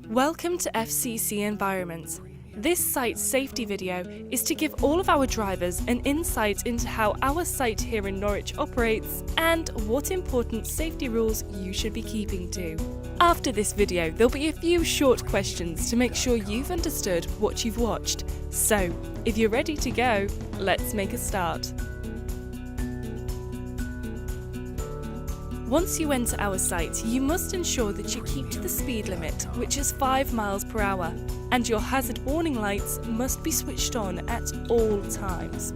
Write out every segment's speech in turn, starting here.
Welcome to FCC Environment. This site safety video is to give all of our drivers an insight into how our site here in Norwich operates and what important safety rules you should be keeping to. After this video, there'll be a few short questions to make sure you've understood what you've watched. So, if you're ready to go, let's make a start. Once you enter our site, you must ensure that you keep to the speed limit, which is 5 miles per hour, and your hazard warning lights must be switched on at all times.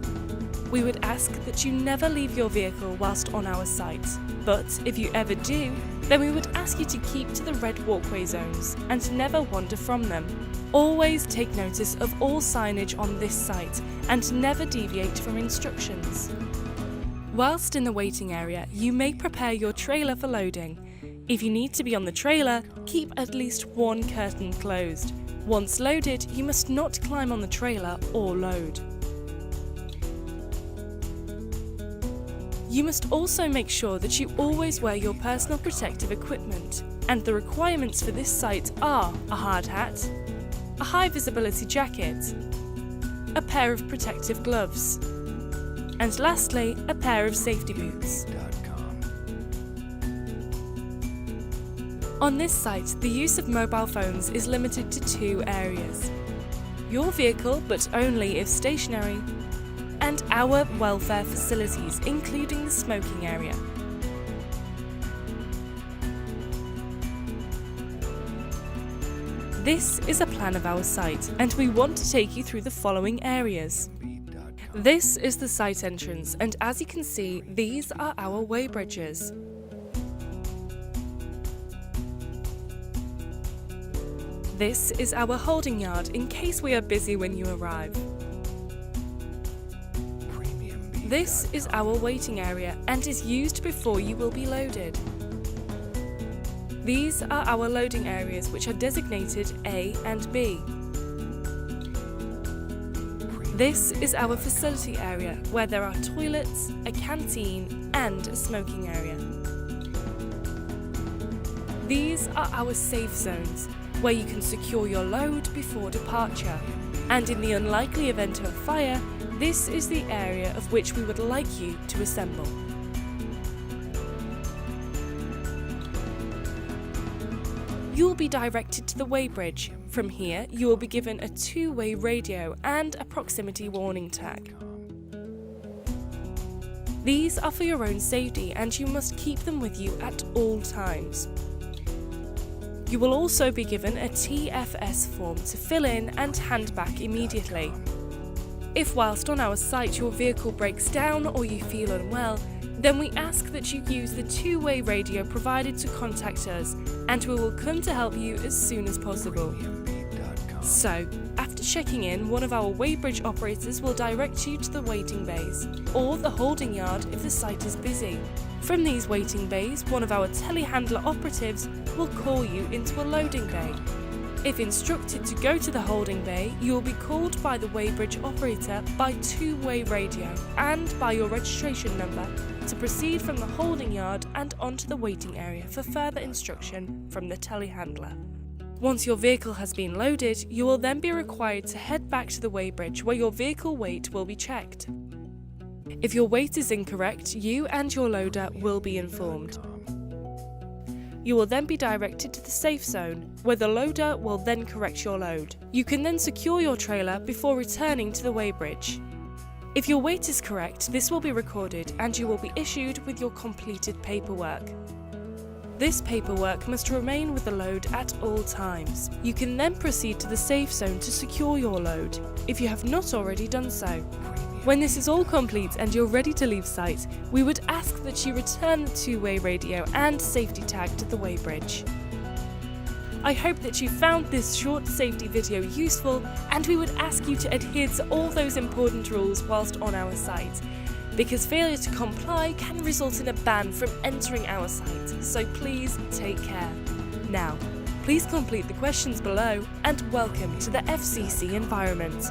We would ask that you never leave your vehicle whilst on our site, but if you ever do, then we would ask you to keep to the red walkway zones and never wander from them. Always take notice of all signage on this site and never deviate from instructions. Whilst in the waiting area, you may prepare your trailer for loading. If you need to be on the trailer, keep at least one curtain closed. Once loaded, you must not climb on the trailer or load. You must also make sure that you always wear your personal protective equipment, and the requirements for this site are a hard hat, a high visibility jacket, a pair of protective gloves, and lastly, a pair of safety boots. On this site, the use of mobile phones is limited to 2 areas: your vehicle, but only if stationary, and our welfare facilities, including the smoking area. This is a plan of our site, and we want to take you through the following areas. This is the site entrance, and as you can see, these are our weigh bridges. This is our holding yard in case we are busy when you arrive. This is our waiting area and is used before you will be loaded. These are our loading areas, which are designated A and B. This is our facility area, where there are toilets, a canteen, and a smoking area. These are our safe zones, where you can secure your load before departure. And in the unlikely event of a fire, this is the area of which we would like you to assemble. You will be directed to the weigh bridge. From here, you will be given a 2-way radio and a proximity warning tag. These are for your own safety, and you must keep them with you at all times. You will also be given a TFS form to fill in and hand back immediately. If whilst on our site your vehicle breaks down or you feel unwell, then we ask that you use the 2-way radio provided to contact us, and we will come to help you as soon as possible. So, after checking in, one of our weighbridge operators will direct you to the waiting bays, or the holding yard if the site is busy. From these waiting bays, one of our telehandler operatives will call you into a loading bay. If instructed to go to the holding bay, you will be called by the weighbridge operator by 2-way radio and by your registration number to proceed from the holding yard and onto the waiting area for further instruction from the telehandler. Once your vehicle has been loaded, you will then be required to head back to the weighbridge where your vehicle weight will be checked. If your weight is incorrect, you and your loader will be informed. You will then be directed to the safe zone, where the loader will then correct your load. You can then secure your trailer before returning to the weighbridge. If your weight is correct, this will be recorded and you will be issued with your completed paperwork. This paperwork must remain with the load at all times. You can then proceed to the safe zone to secure your load, if you have not already done so. When this is all complete and you're ready to leave site, we would ask that you return the 2-way radio and safety tag to the weighbridge. I hope that you found this short safety video useful, and we would ask you to adhere to all those important rules whilst on our site, because failure to comply can result in a ban from entering our site, so please take care. Now, please complete the questions below, and welcome to the FCC Environment.